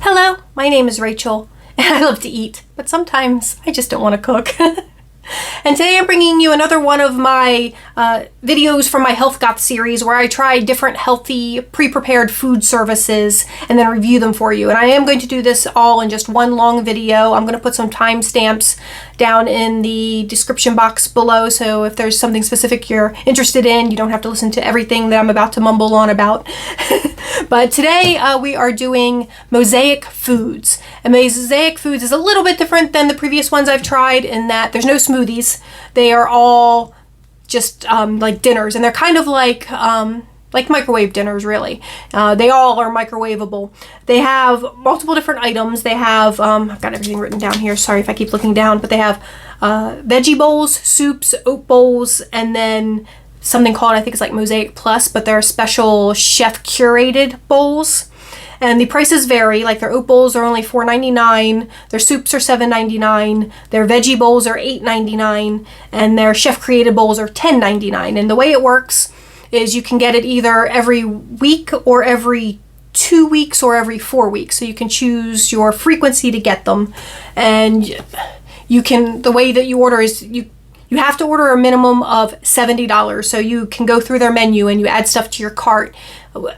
Hello, my name is Rachel, and I love to eat, but sometimes I just don't want to cook. And today I'm bringing you another one of my videos from my Health Goth series where I try different healthy pre-prepared food services and then review them for you. And I am going to do this all in just one long video. I'm going to put some timestamps down in the description box below, so if there's something specific you're interested in, you don't have to listen to everything that I'm about to mumble on about. But today we are doing Mosaic Foods. And Mosaic Foods is a little bit different than the previous ones I've tried in that there's no smoothies. They are all just like dinners, and they're kind of like microwave dinners, really. They all are microwavable. They have multiple different items. They have, I've got everything written down here, sorry if I keep looking down, but they have veggie bowls, soups, oat bowls, and then something called, I think it's like Mosaic Plus, but they're special chef curated bowls. And the prices vary, like their oat bowls are only $4.99, their soups are $7.99, their veggie bowls are $8.99, and their chef created bowls are $10.99. And the way it works is you can get it either every week or every 2 weeks or every 4 weeks. So you can choose your frequency to get them. And you can, the way that you order is you have to order a minimum of $70. So you can go through their menu and you add stuff to your cart,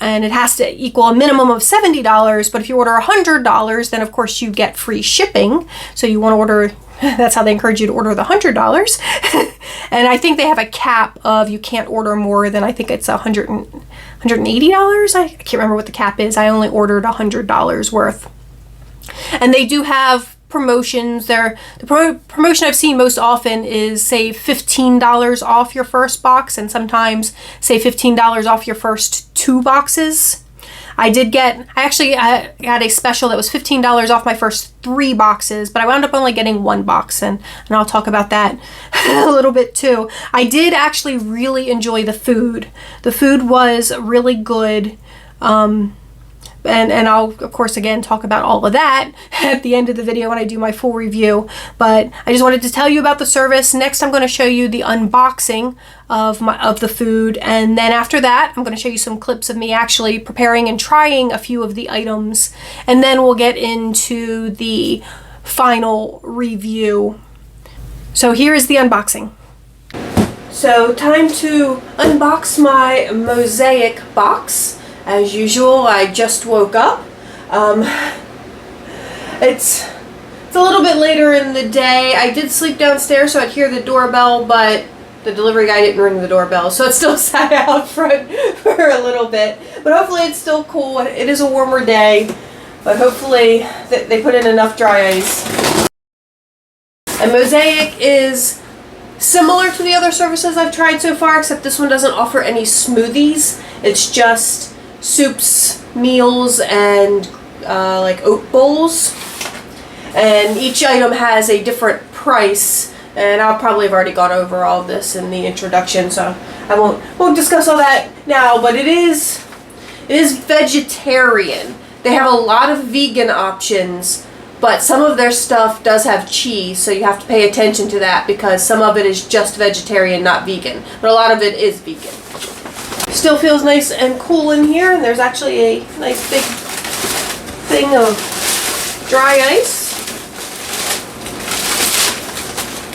and it has to equal a minimum of $70. But if you order $100, then of course you get free shipping. So you want to order, that's how they encourage you to order the $100. And I think they have a cap of you can't order more than, I think it's $180. I can't remember what the cap is. I only ordered $100 worth. And they do have promotions. The promotion I've seen most often is say $15 off your first box, and sometimes say $15 off your first 2 boxes. I actually got a special that was $15 off my first 3 boxes, but I wound up only getting 1 box, and I'll talk about that a little bit too. I did actually really enjoy the food. The food was really good. And I'll, of course, again, talk about all of that at the end of the video when I do my full review. But I just wanted to tell you about the service. Next, I'm going to show you the unboxing of the food. And then after that, I'm going to show you some clips of me actually preparing and trying a few of the items. And then we'll get into the final review. So here is the unboxing. So time to unbox my Mosaic box. As usual, I just woke up. It's a little bit later in the day. I did sleep downstairs so I'd hear the doorbell, but the delivery guy didn't ring the doorbell, so it still sat out front for a little bit. But hopefully it's still cool. It is a warmer day, but hopefully they put in enough dry ice. And Mosaic is similar to the other services I've tried so far, except this one doesn't offer any smoothies. It's just soups, meals, and like oat bowls. And each item has a different price, and I'll probably have already gone over all of this in the introduction, so I won't discuss all that now. But it is vegetarian. They have a lot of vegan options, but some of their stuff does have cheese, so you have to pay attention to that because some of it is just vegetarian, not vegan. But a lot of it is vegan. Still feels nice and cool in here, and there's actually a nice big thing of dry ice.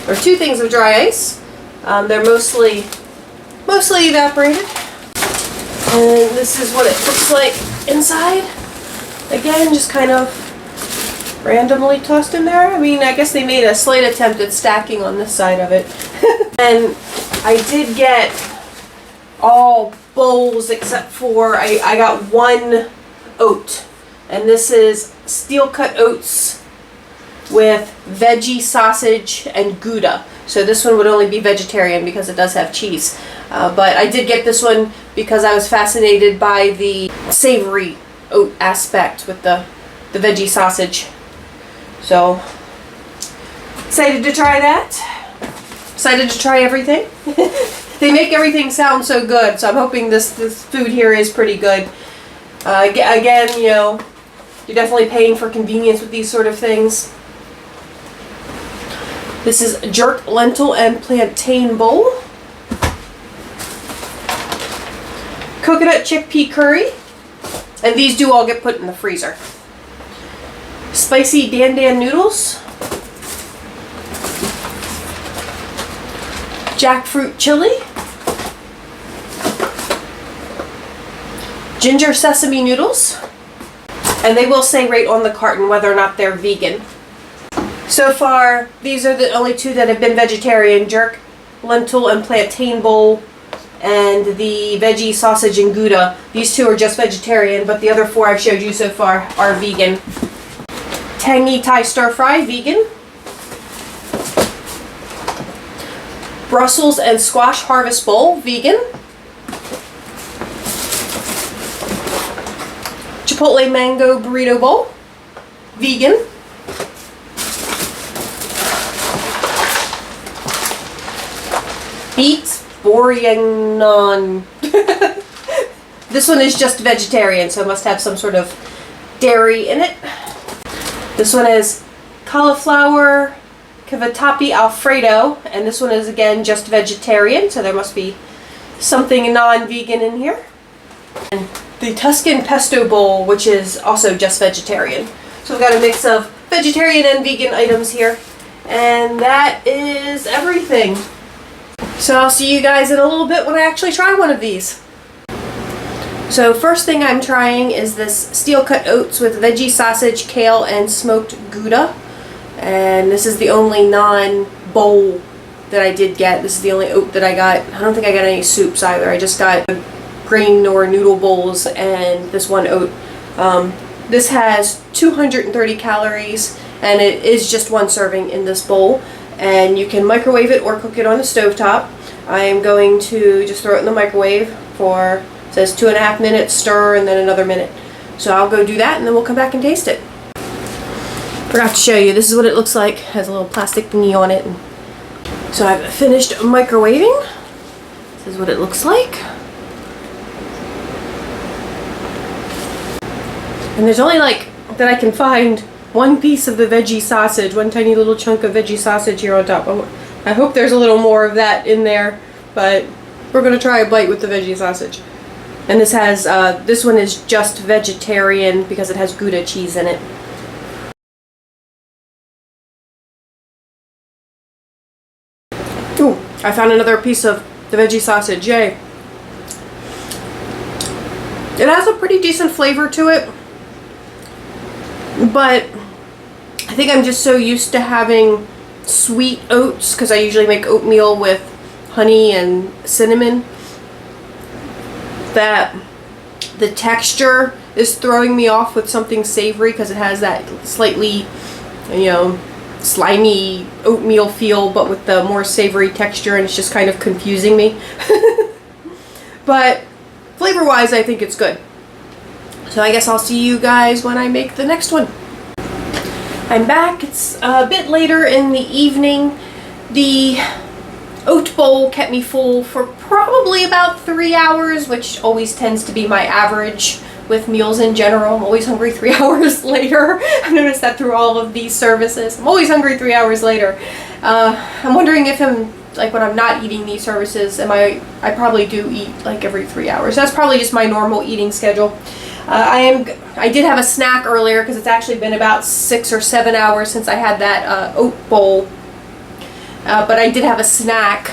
Or 2 things of dry ice. They're mostly evaporated. And this is what it looks like inside. Again, just kind of randomly tossed in there. I mean, I guess they made a slight attempt at stacking on this side of it. And I did get all bowls except for I got 1 oat, and this is steel cut oats with veggie sausage and Gouda. So this one would only be vegetarian because it does have cheese. But I did get this one because I was fascinated by the savory oat aspect with the veggie sausage. So excited to try that. Excited to try everything. They make everything sound so good, so I'm hoping this food here is pretty good. Again, you know, you're definitely paying for convenience with these sort of things. This is jerk lentil and plantain bowl. Coconut chickpea curry. And these do all get put in the freezer. spicy dan dan noodles, jackfruit chili, ginger sesame noodles, and they will say right on the carton whether or not they're vegan. So far, these are the only two that have been vegetarian: jerk, lentil, and plantain bowl, and the veggie sausage and Gouda. These two are just vegetarian, but the other four I've showed you so far are vegan. Tangy Thai stir fry, vegan. Brussels and squash harvest bowl, vegan. Chipotle mango burrito bowl, vegan. Beet bourguignon. This one is just vegetarian, so it must have some sort of dairy in it. This one is cauliflower cavatappi alfredo, and this one is again just vegetarian, so there must be something non-vegan in here. And the Tuscan pesto bowl, which is also just vegetarian. So we've got a mix of vegetarian and vegan items here, and that is everything. So I'll see you guys in a little bit when I actually try one of these. So first thing I'm trying is this steel cut oats with veggie sausage, kale, and smoked Gouda. And this is the only non-bowl that I did get. This is the only oat that I got. I don't think I got any soups either. I just got grain or noodle bowls and this one oat. This has 230 calories, and it is just one serving in this bowl. And you can microwave it or cook it on the stovetop. I am going to just throw it in the microwave for, it says 2.5 minutes, stir, and then another minute. So I'll go do that, and then we'll come back and taste it. Forgot to show you, this is what it looks like. It has a little plastic thingy on it. So I've finished microwaving. This is what it looks like. And there's only like, that I can find, one piece of the veggie sausage, one tiny little chunk of veggie sausage here on top. I hope there's a little more of that in there, but we're going to try a bite with the veggie sausage. And this has, this one is just vegetarian because it has Gouda cheese in it. Ooh, I found another piece of the veggie sausage, yay. It has a pretty decent flavor to it, but I think I'm just so used to having sweet oats because I usually make oatmeal with honey and cinnamon that the texture is throwing me off with something savory because it has that slightly, you know, slimy oatmeal feel but with the more savory texture, and it's just kind of confusing me. But flavor wise I think it's good. So I guess I'll see you guys when I make the next one. I'm back. It's a bit later in the evening. The oat bowl kept me full for probably about 3 hours, which always tends to be my average with meals in general. I'm always hungry 3 hours later. I've noticed that through all of these services. I'm always hungry 3 hours later. I'm wondering if I'm, like when I'm not eating these services, I probably do eat like every 3 hours. That's probably just my normal eating schedule. I did have a snack earlier because it's actually been about 6 or 7 hours since I had that oat bowl. But I did have a snack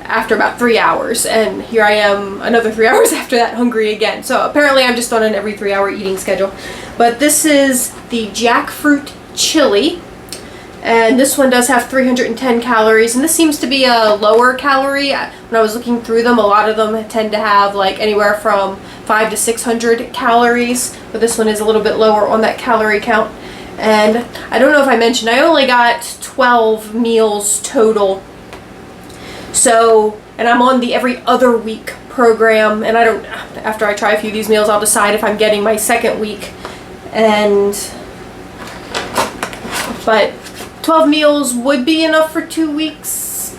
after about 3 hours, and here I am another 3 hours after that, hungry again. So apparently I'm just on an every 3 hour eating schedule. But this is the jackfruit chili, and this one does have 310 calories, and this seems to be a lower calorie. When I was looking through them, a lot of them tend to have like anywhere from 500 to 600 calories, but this one is a little bit lower on that calorie count. And I don't know if I mentioned, I only got 12 meals total. So, and I'm on the every other week program, and I don't, after I try a few of these meals, I'll decide if I'm getting my second week. But 12 meals would be enough for 2 weeks,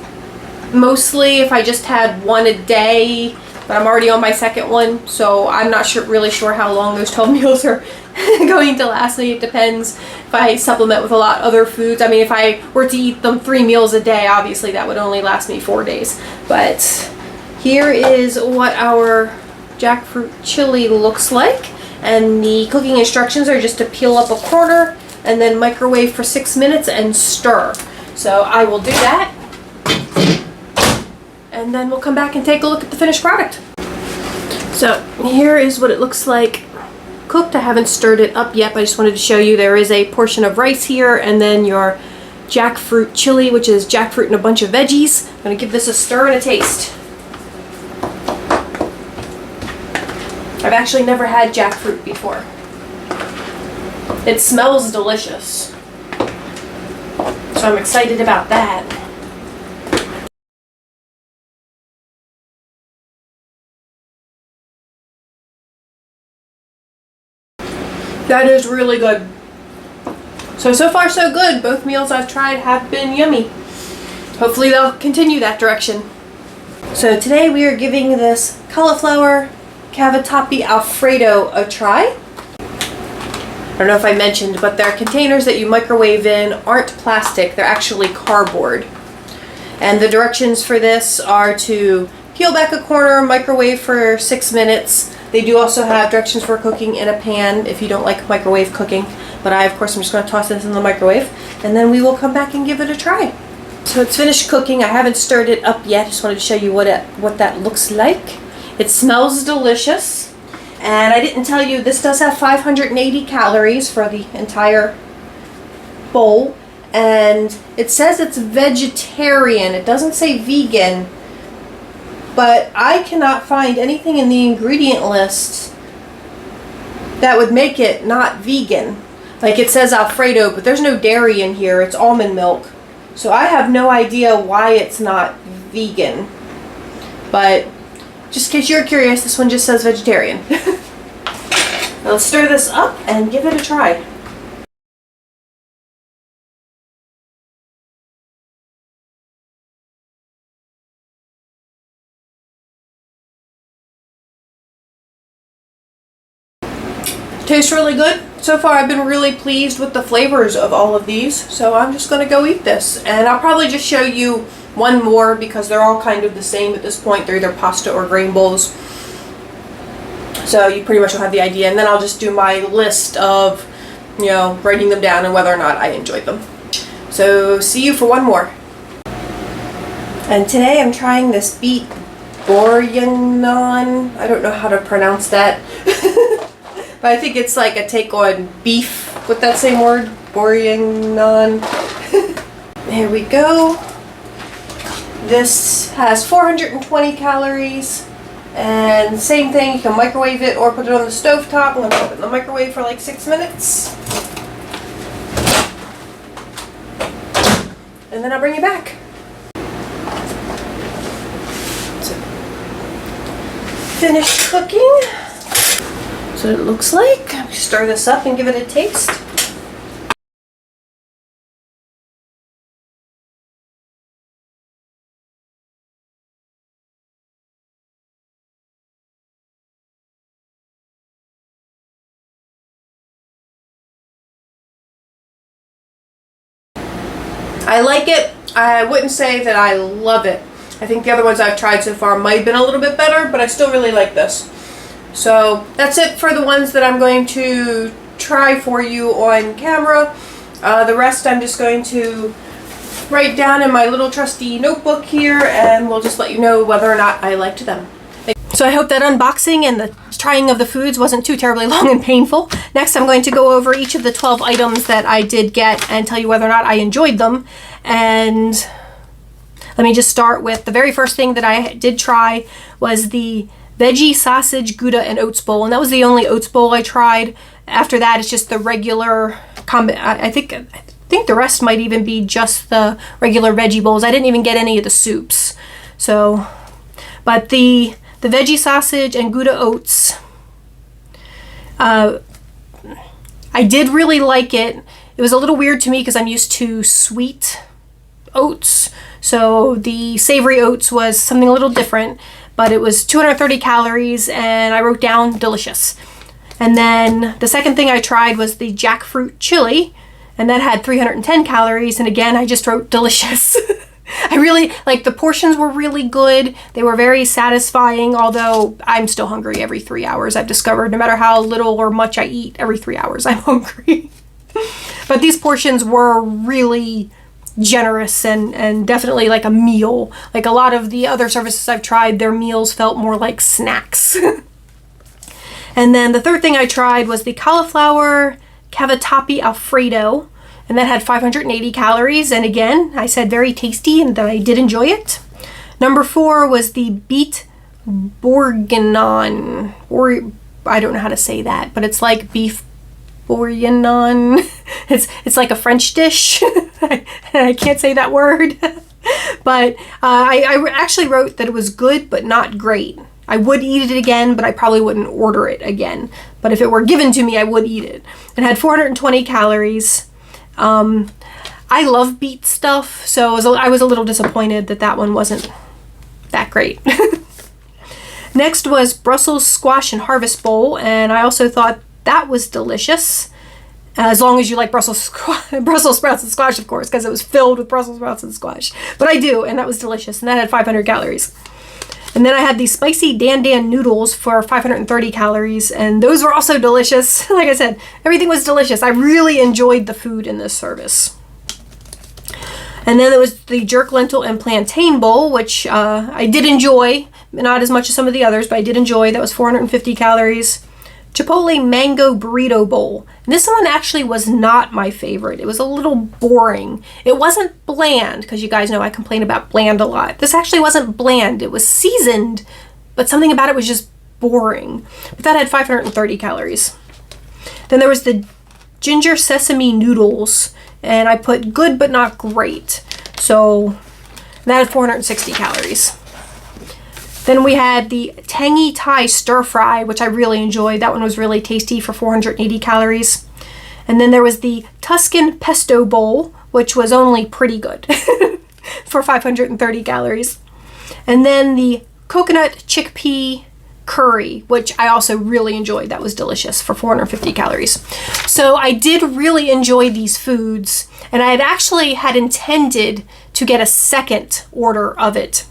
mostly if I just had one a day, but I'm already on my second one, so I'm not really sure how long those 12 meals are going to last me. It depends if I supplement with a lot of other foods. I mean, if I were to eat them 3 meals a day, obviously that would only last me 4 days. But here is what our jackfruit chili looks like, and the cooking instructions are just to peel up a corner, and then microwave for 6 minutes and stir. So I will do that, and then we'll come back and take a look at the finished product. So here is what it looks like cooked. I haven't stirred it up yet, but I just wanted to show you there is a portion of rice here, and then your jackfruit chili, which is jackfruit and a bunch of veggies. I'm going to give this a stir and a taste. I've actually never had jackfruit before. It smells delicious, so I'm excited about that. That is really good. So far so good. Both meals I've tried have been yummy. Hopefully they'll continue that direction. So today we are giving this cauliflower cavatappi alfredo a try. I don't know if I mentioned, but their containers that you microwave in aren't plastic, they're actually cardboard. And the directions for this are to peel back a corner, microwave for 6 minutes. They do also have directions for cooking in a pan if you don't like microwave cooking. But I, of course, I'm just going to toss this in the microwave, and then we will come back and give it a try. So it's finished cooking. I haven't stirred it up yet. Just wanted to show you what that looks like. It smells delicious. And I didn't tell you, this does have 580 calories for the entire bowl. And it says it's vegetarian. It doesn't say vegan. But I cannot find anything in the ingredient list that would make it not vegan. Like, it says Alfredo, but there's no dairy in here. It's almond milk. So I have no idea why it's not vegan. But just in case you're curious, this one just says vegetarian. Now let's stir this up and give it a try. Tastes really good. So far I've been really pleased with the flavors of all of these, so I'm just going to go eat this. And I'll probably just show you one more because they're all kind of the same at this point. They're either pasta or grain bowls. So you pretty much will have the idea, and then I'll just do my list of, you know, writing them down and whether or not I enjoyed them. So see you for one more. And today I'm trying this beet bourguignon. I don't know how to pronounce that. But I think it's like a take on beef with that same word, bourguignon. Here we go. This has 420 calories, and same thing, you can microwave it or put it on the stove top. I'm going to put it in the microwave for like 6 minutes. And then I'll bring you back. So, finished cooking. So it looks like. Stir this up and give it a taste. I like it. I wouldn't say that I love it. I think the other ones I've tried so far might have been a little bit better, but I still really like this. So that's it for the ones that I'm going to try for you on camera. The rest I'm just going to write down in my little trusty notebook here, and we'll just let you know whether or not I liked them. So I hope that unboxing and the trying of the foods wasn't too terribly long and painful. Next I'm going to go over each of the 12 items that I did get and tell you whether or not I enjoyed them. And let me just start with the very first thing that I did try was the veggie sausage, Gouda, and oats bowl, and that was the only oats bowl I tried. After that, it's just the regular I think the rest might even be just the regular veggie bowls. I didn't even get any of the soups. So, but the veggie sausage and Gouda oats, I did really like it. It was a little weird to me because I'm used to sweet oats. So the savory oats was something a little different. But it was 230 calories, and I wrote down delicious. And then the second thing I tried was the jackfruit chili, and that had 310 calories, and again I just wrote delicious. I really, like, the portions were really good. They were very satisfying, although I'm still hungry every 3 hours. I've discovered no matter how little or much I eat, every 3 hours I'm hungry. But these portions were really generous and definitely like a meal. Like a lot of the other services I've tried, their meals felt more like snacks. And then the third thing I tried was the cauliflower cavatappi Alfredo, and that had 580 calories. And again, I said very tasty and that I did enjoy it. Number 4 was the beet bourguignon, or I don't know how to say that, but it's like beef bourguignon. It's like a French dish. I can't say that word. But I actually wrote that it was good but not great. I would eat it again, but I probably wouldn't order it again. But if it were given to me, I would eat it. It had 420 calories. I love beet stuff, so I was a little disappointed that that one wasn't that great. Next was Brussels squash and harvest bowl, and I also thought that was delicious. As long as you like Brussels sprouts and squash, of course, because it was filled with Brussels sprouts and squash. But I do, and that was delicious, and that had 500 calories. And then I had these spicy dan dan noodles for 530 calories, and those were also delicious. Like I said, everything was delicious. I really enjoyed the food in this service. And then there was the jerk lentil and plantain bowl, which I did enjoy. Not as much as some of the others, but I did enjoy. That was 450 calories. Chipotle mango burrito bowl. And this one actually was not my favorite. It was a little boring. It wasn't bland, because you guys know I complain about bland a lot. This actually wasn't bland. It was seasoned, but something about it was just boring. But that had 530 calories. Then there was the ginger sesame noodles, and I put good but not great. So that had 460 calories. Then we had the tangy Thai stir fry, which I really enjoyed. That one was really tasty for 480 calories. And then there was the Tuscan pesto bowl, which was only pretty good for 530 calories. And then the coconut chickpea curry, which I also really enjoyed. That was delicious for 450 calories. So I did really enjoy these foods, and I had intended to get a second order of it.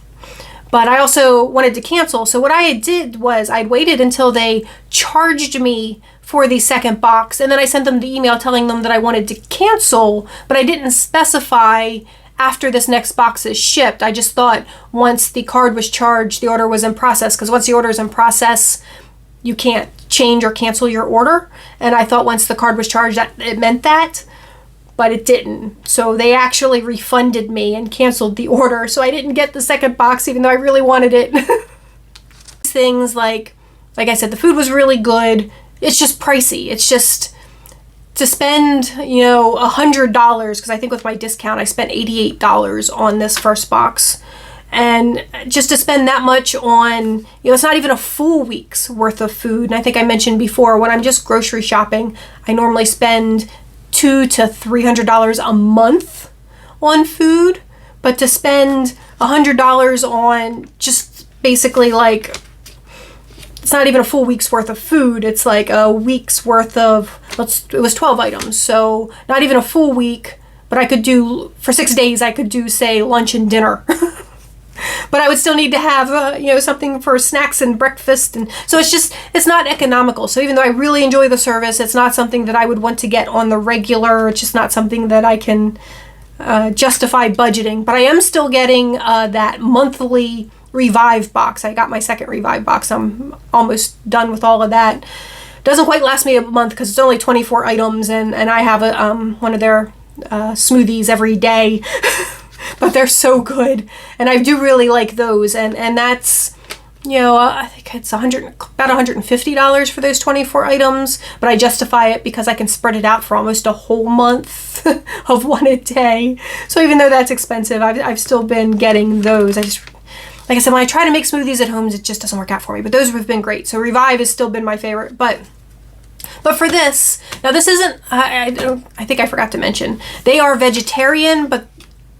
But I also wanted to cancel. So what I did was I'd waited until they charged me for the second box, and then I sent them the email telling them that I wanted to cancel, but I didn't specify after this next box is shipped. I just thought once the card was charged, the order was in process, because once the order is in process, you can't change or cancel your order. And I thought once the card was charged, that it meant that. But it didn't. So they actually refunded me and canceled the order. So I didn't get the second box, even though I really wanted it. Things like I said, the food was really good. It's just pricey. It's just to spend, $100, because I think with my discount, I spent $88 on this first box. And just to spend that much on, it's not even a full week's worth of food. And I think I mentioned before, when I'm just grocery shopping, I normally spend $200 to $300 a month on food, but to spend $100 on just basically it's not even a full week's worth of food. It's like a week's worth of, it was 12 items. So not even a full week, but I could do, for 6 days, I could do, say, lunch and dinner. But I would still need to have, something for snacks and breakfast. And so it's not economical. So even though I really enjoy the service, it's not something that I would want to get on the regular. It's just not something that I can justify budgeting. But I am still getting that monthly Revive box. I got my second Revive box. I'm almost done with all of that. Doesn't quite last me a month because it's only 24 items. And I have one of their smoothies every day. But they're so good, and I do really like those, and that's, I think it's about $150 for those 24 items, but I justify it because I can spread it out for almost a whole month of one a day. So even though that's expensive, I've still been getting those. Like I said, when I try to make smoothies at home, it just doesn't work out for me, but those have been great. So Revive has still been my favorite, but for this, now this isn't, I think I forgot to mention, they are vegetarian, but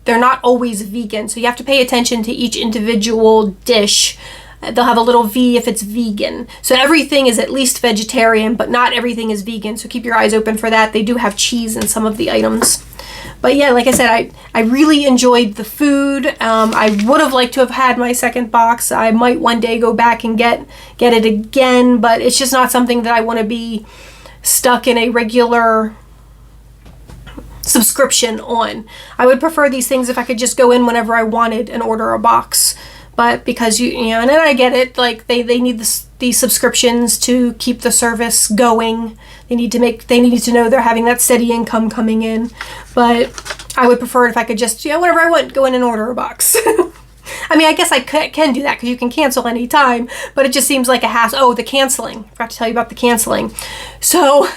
they're not always vegan, so you have to pay attention to each individual dish. They'll have a little V if it's vegan. So everything is at least vegetarian, but not everything is vegan, so keep your eyes open for that. They do have cheese in some of the items. But yeah, like I said, I really enjoyed the food. I would have liked to have had my second box. I might one day go back and get it again, but it's just not something that I want to be stuck in a regular subscription on. I would prefer these things if I could just go in whenever I wanted and order a box. But because you know, and I get it, like they need these subscriptions to keep the service going. They need to know they're having that steady income coming in. But I would prefer it if I could just, you know, whenever I want, go in and order a box. I mean, I guess I can do that because you can cancel anytime, but it just seems like a hassle. Oh, the canceling. Forgot to tell you about the canceling. So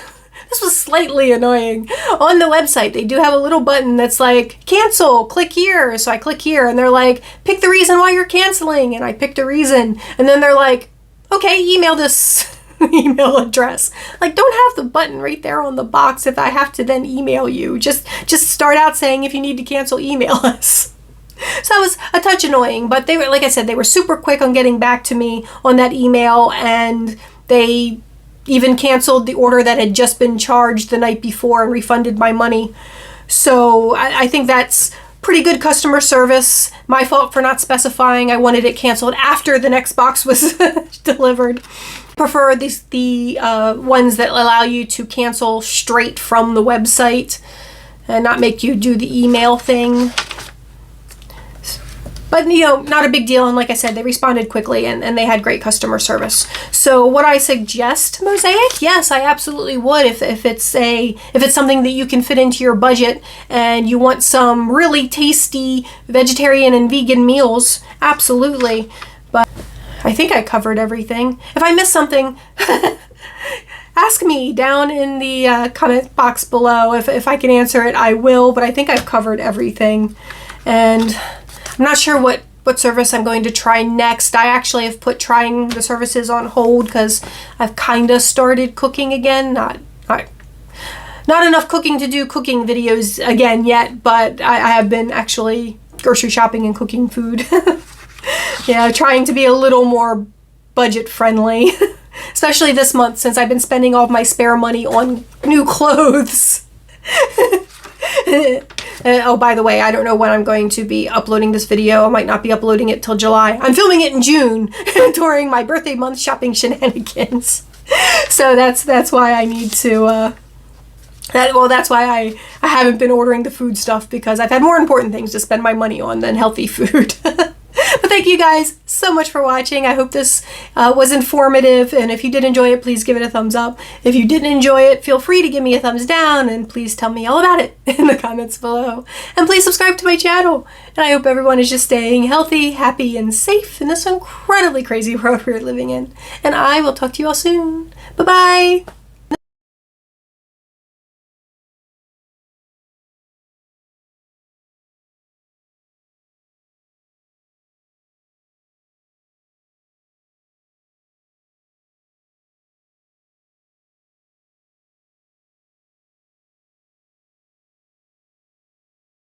this was slightly annoying. On the website, they do have a little button that's like, cancel, click here. So I click here and they're like, pick the reason why you're canceling. And I picked a reason. And then they're like, okay, email this email address. Like, don't have the button right there on the box if I have to then email you. Just start out saying if you need to cancel, email us. So that was a touch annoying, but they were, like I said, they were super quick on getting back to me on that email, and they even canceled the order that had just been charged the night before and refunded my money. So I think that's pretty good customer service. My fault for not specifying I wanted it canceled after the next box was delivered. Prefer the ones that allow you to cancel straight from the website and not make you do the email thing. But, you know, not a big deal. And like I said, they responded quickly and they had great customer service. So would I suggest Mosaic? Yes, I absolutely would. If it's something that you can fit into your budget and you want some really tasty vegetarian and vegan meals, absolutely. But I think I covered everything. If I missed something, ask me down in the comment box below. If I can answer it, I will. But I think I've covered everything. And I'm not sure what service I'm going to try next. I actually have put trying the services on hold because I've kind of started cooking again. Not enough cooking to do cooking videos again yet, but I have been actually grocery shopping and cooking food. Yeah, trying to be a little more budget friendly, especially this month since I've been spending all of my spare money on new clothes. Oh, by the way, I don't know when I'm going to be uploading this video. I might not be uploading it till July. I'm filming it in June during my birthday month shopping shenanigans. So that's why I need to, that's why I haven't been ordering the food stuff, because I've had more important things to spend my money on than healthy food. But thank you guys so much for watching. I hope this was informative, and if you did enjoy it, please give it a thumbs up. If you didn't enjoy it, feel free to give me a thumbs down, and please tell me all about it in the comments below. And please subscribe to my channel. And I hope everyone is just staying healthy, happy, and safe in this incredibly crazy world we're living in. And I will talk to you all soon. Bye-bye.